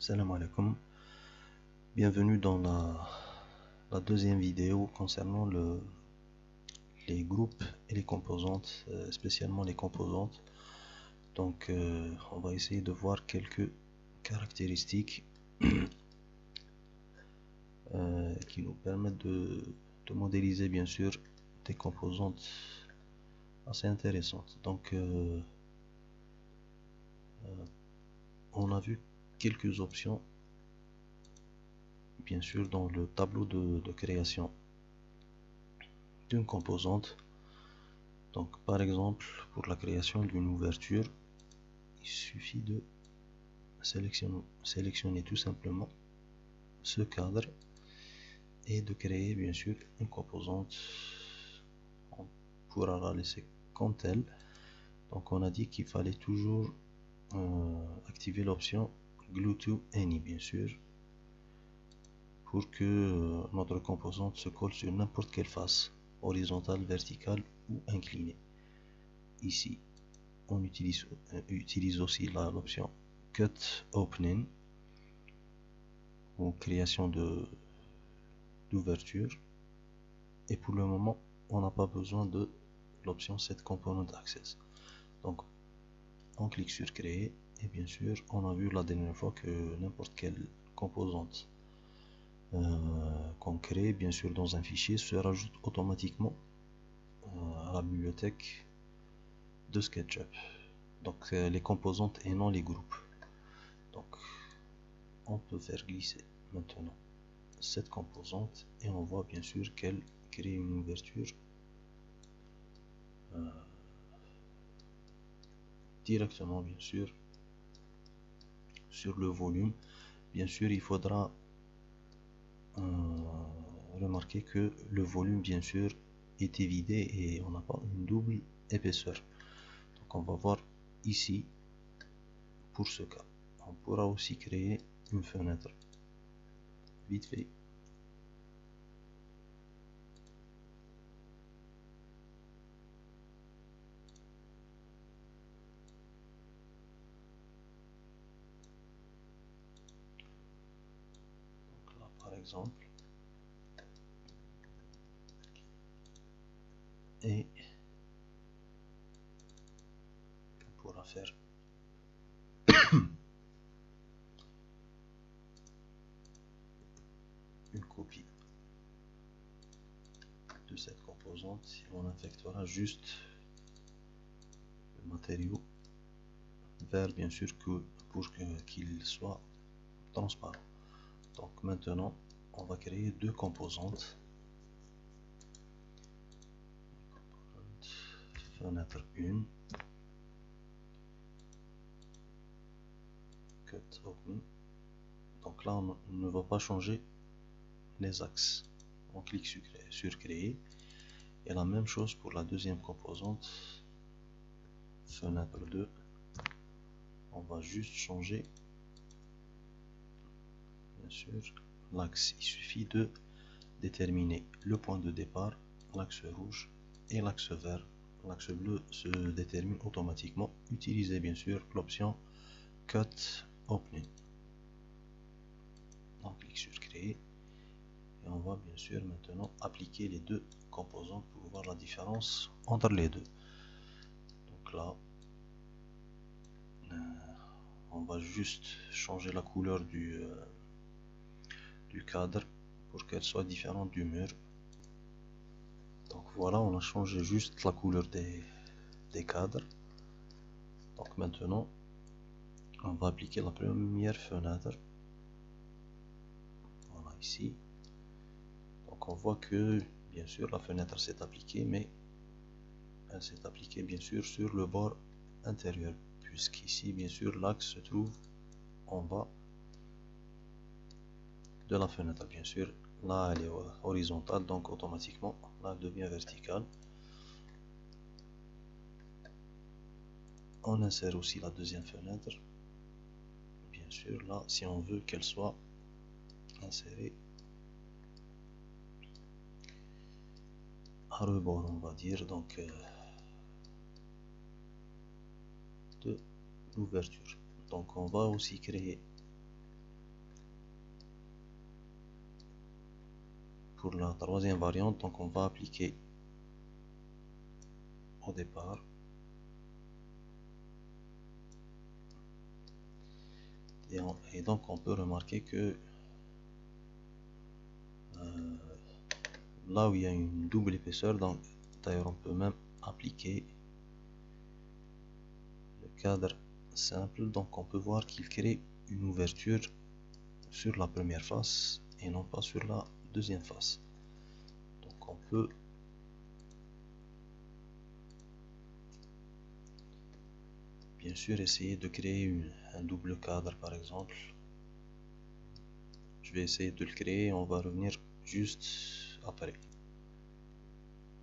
Salam alaikum, bienvenue dans la deuxième vidéo concernant les groupes et les composantes, spécialement les composantes. Donc on va essayer de voir quelques caractéristiques qui nous permettent de modéliser bien sûr des composantes assez intéressantes. Donc on a vu quelques options bien sûr dans le tableau de création d'une composante. Donc par exemple pour la création d'une ouverture, il suffit de sélectionner tout simplement ce cadre et de créer bien sûr une composante. On pourra la laisser comme telle. Donc on a dit qu'il fallait toujours activer l'option Glue to Any bien sûr pour que notre composante se colle sur n'importe quelle face, horizontale, verticale ou inclinée. Ici on utilise aussi l'option Cut Opening ou création d'ouverture, et pour le moment on n'a pas besoin de l'option Set Component Access. Donc on clique sur créer et bien sûr on a vu la dernière fois que n'importe quelle composante qu'on crée bien sûr dans un fichier se rajoute automatiquement à la bibliothèque de SketchUp. Donc les composantes et non les groupes. Donc on peut faire glisser maintenant cette composante et on voit bien sûr qu'elle crée une ouverture directement bien sûr sur le volume. Bien sûr il faudra remarquer que le volume bien sûr est évidé et on n'a pas une double épaisseur. Donc on va voir ici pour ce cas. On pourra aussi créer une fenêtre vite fait. Donc là par exemple, et on pourra faire une copie de cette composante et on affectera juste le matériau vert bien sûr pour qu'il soit transparent. Donc maintenant on va créer deux composantes, fenêtre 1, cut open. Donc là on ne va pas changer les axes, on clique sur créer et la même chose pour la deuxième composante, fenêtre 2, on va juste changer bien sûr l'axe. Il suffit de déterminer le point de départ, l'axe rouge et l'axe vert. L'axe bleu se détermine automatiquement. Utilisez bien sûr l'option Cut Opening. On clique sur créer et on va bien sûr maintenant appliquer les deux composantes pour voir la différence entre les deux. Donc là on va juste changer la couleur du cadre pour qu'elle soit différente du mur. Donc voilà, on a changé juste la couleur des cadres. Donc maintenant on va appliquer la première fenêtre, voilà ici. Donc on voit que bien sûr la fenêtre s'est appliquée, mais elle s'est appliquée bien sûr sur le bord intérieur, puisqu'ici bien sûr l'axe se trouve en bas de la fenêtre. Bien sûr là elle est horizontale, donc automatiquement là elle devient verticale. On insère aussi la deuxième fenêtre. Bien sûr là si on veut qu'elle soit insérée à rebord, on va dire, donc de l'ouverture. Donc on va aussi créer pour la troisième variante, donc on va appliquer au départ. Et donc on peut remarquer que là où il y a une double épaisseur, donc d'ailleurs on peut même appliquer le cadre simple, donc on peut voir qu'il crée une ouverture sur la première face et non pas sur la deuxième face. Donc on peut bien sûr essayer de créer un double cadre par exemple. Je vais essayer de le créer, on va revenir juste après.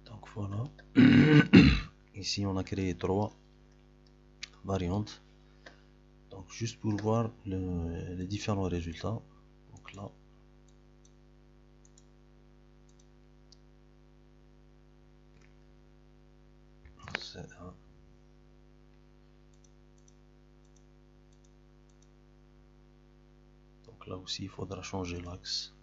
Donc voilà. Ici on a créé 3 variantes. Donc juste pour voir les différents résultats. Donc là, c'est un. Donc là aussi il faudra changer l'axe.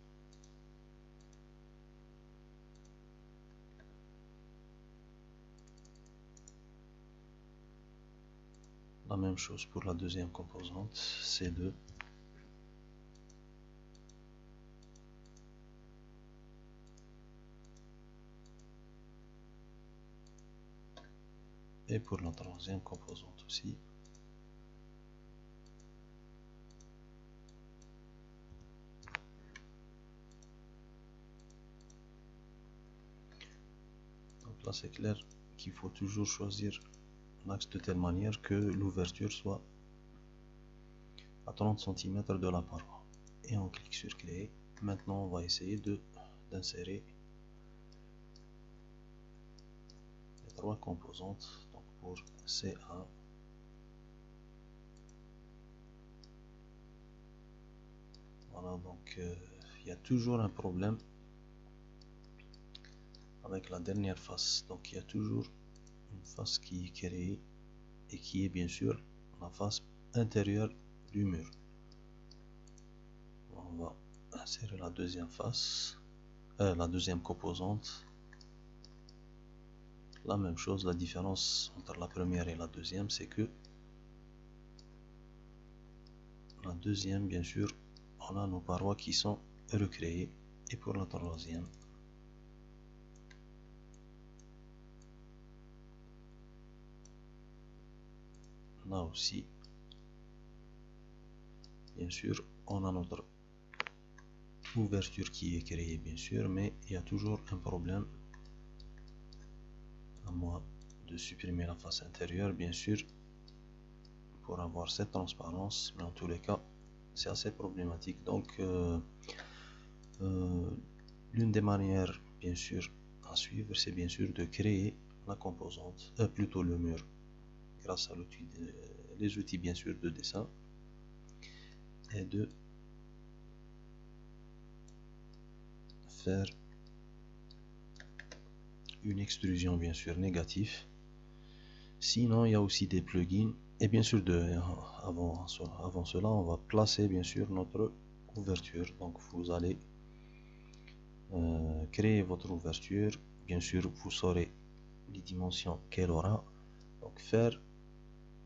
La même chose pour la deuxième composante, C2. Et pour la troisième composante aussi. Donc là c'est clair qu'il faut toujours choisir l'axe de telle manière que l'ouverture soit à 30 cm de la paroi. Et on clique sur créer. Maintenant on va essayer d'insérer les 3 composantes. Donc pour C1, voilà, donc il y a toujours un problème avec la dernière face. Donc il y a toujours une face qui est créée et qui est bien sûr la face intérieure du mur. On va insérer la deuxième face, la deuxième composante. La même chose, la différence entre la première et la deuxième, c'est que la deuxième, bien sûr, on a nos parois qui sont recréées. Et pour la troisième, là aussi, bien sûr, on a notre ouverture qui est créée, bien sûr, mais il y a toujours un problème. À moi de supprimer la face intérieure, bien sûr, pour avoir cette transparence, mais en tous les cas, c'est assez problématique. Donc, l'une des manières, bien sûr, à suivre, c'est bien sûr de créer la composante, plutôt le mur, grâce à les outils, bien sûr, de dessin, et de faire une extrusion, bien sûr, négative. Sinon, il y a aussi des plugins. Et bien sûr, avant cela, on va placer, bien sûr, notre ouverture. Donc, vous allez créer votre ouverture. Bien sûr, vous saurez les dimensions qu'elle aura. Donc, faire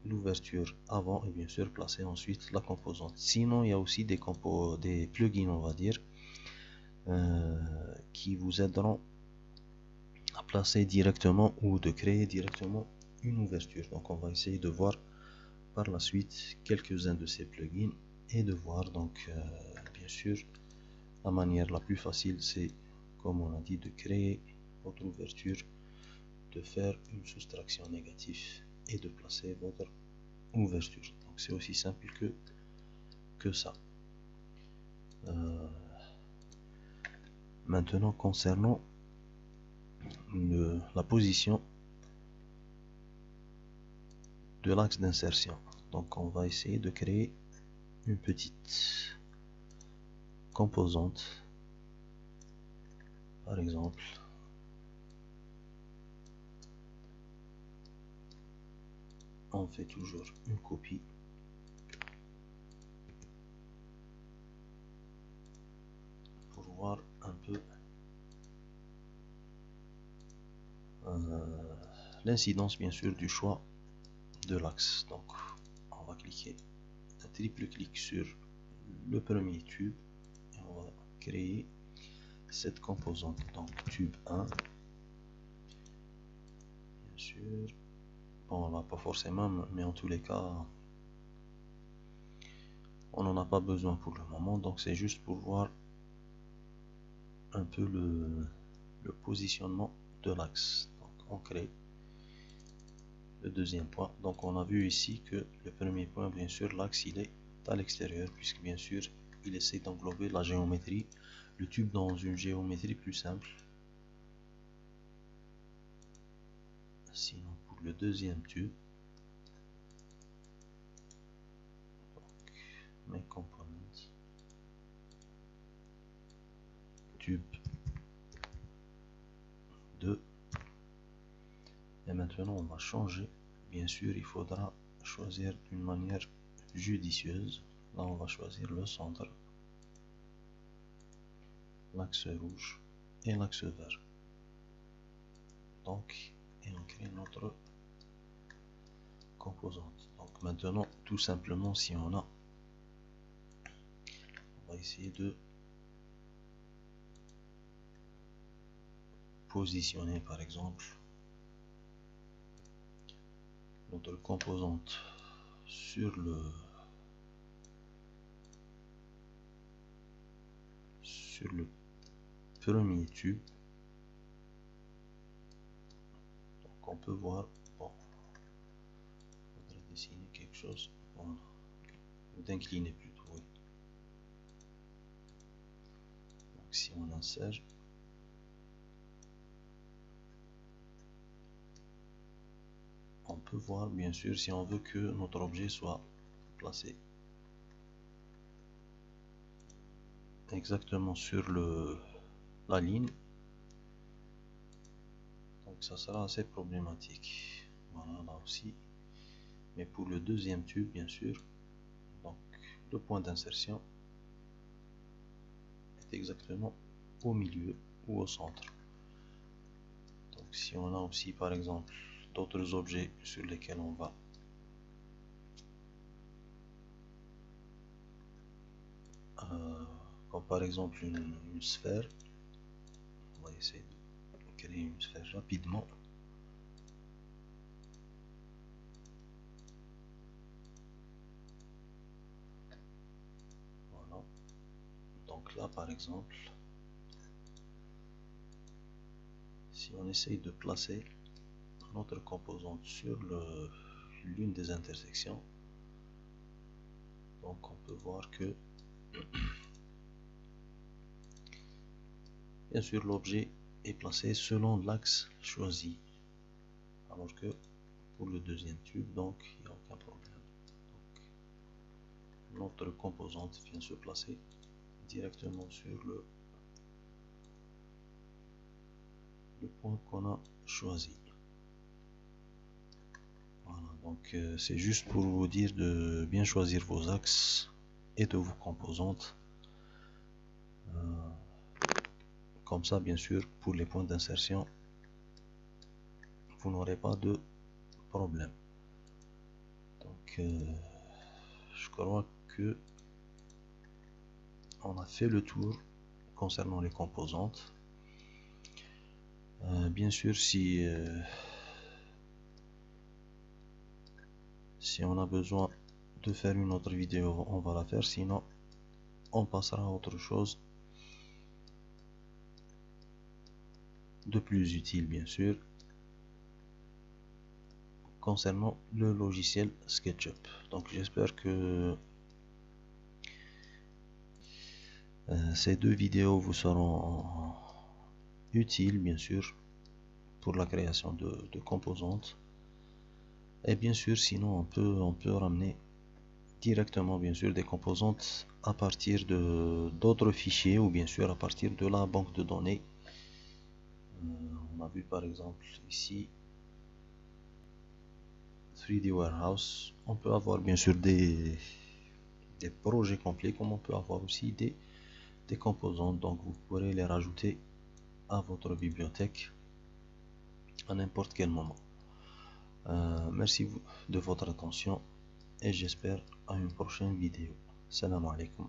l'ouverture avant et bien sûr placer ensuite la composante. Sinon, il y a aussi des plugins, on va dire, qui vous aideront à placer directement ou de créer directement une ouverture. Donc, on va essayer de voir par la suite quelques-uns de ces plugins et de voir donc bien sûr la manière la plus facile, c'est comme on a dit, de créer votre ouverture, de faire une soustraction négative et de placer votre ouverture. Donc c'est aussi simple que ça. Maintenant concernant la position de l'axe d'insertion, donc on va essayer de créer une petite composante, par exemple. On fait toujours une copie pour voir un peu l'incidence bien sûr du choix de l'axe. Donc on va cliquer un triple clic sur le premier tube et on va créer cette composante. Donc tube 1, bien sûr. Bon, on va pas forcément, mais en tous les cas on n'en a pas besoin pour le moment, donc c'est juste pour voir un peu le positionnement de l'axe. Donc on crée le deuxième point. Donc on a vu ici que le premier point, bien sûr, l'axe il est à l'extérieur, puisque bien sûr il essaie d'englober la géométrie, le tube dans une géométrie plus simple. Sinon pour le deuxième tube, donc, mes components, tube 2, et maintenant on va changer. Bien sûr il faudra choisir d'une manière judicieuse. Là on va choisir le centre, l'axe rouge et l'axe vert. Donc et on crée notre composante. Donc maintenant tout simplement, si on va essayer de positionner par exemple notre composante sur le premier tube. Donc on peut voir, bon, il faudrait dessiner quelque chose, voilà, d'incliner plutôt, oui. Donc si on insère, on peut voir bien sûr si on veut que notre objet soit placé exactement sur la ligne, donc ça sera assez problématique. Voilà, là aussi. Mais pour le deuxième tube, bien sûr, donc le point d'insertion est exactement au milieu ou au centre. Donc si on a aussi par exemple d'autres objets sur lesquels on va comme par exemple une sphère, on va essayer de créer une sphère rapidement. Voilà, donc là par exemple, si on essaye de placer notre composante sur l'une des intersections, donc on peut voir que bien sûr l'objet est placé selon l'axe choisi, alors que pour le deuxième tube, donc il n'y a aucun problème. Donc, notre composante vient se placer directement sur le point qu'on a choisi. Voilà, donc c'est juste pour vous dire de bien choisir vos axes et de vos composantes. Comme ça, bien sûr, pour les points d'insertion, vous n'aurez pas de problème. Donc, je crois que on a fait le tour concernant les composantes. Bien sûr, si on a besoin de faire une autre vidéo, on va la faire, sinon on passera à autre chose de plus utile, bien sûr, concernant le logiciel SketchUp. Donc j'espère que ces deux vidéos vous seront utiles, bien sûr, pour la création de composantes. Et bien sûr, sinon on peut ramener directement, bien sûr, des composantes à partir de d'autres fichiers, ou bien sûr à partir de la banque de données. On a vu par exemple ici 3D Warehouse. On peut avoir bien sûr des projets complets, comme on peut avoir aussi des composantes. Donc vous pourrez les rajouter à votre bibliothèque à n'importe quel moment. Merci de votre attention et j'espère à une prochaine vidéo. Salam alaikum.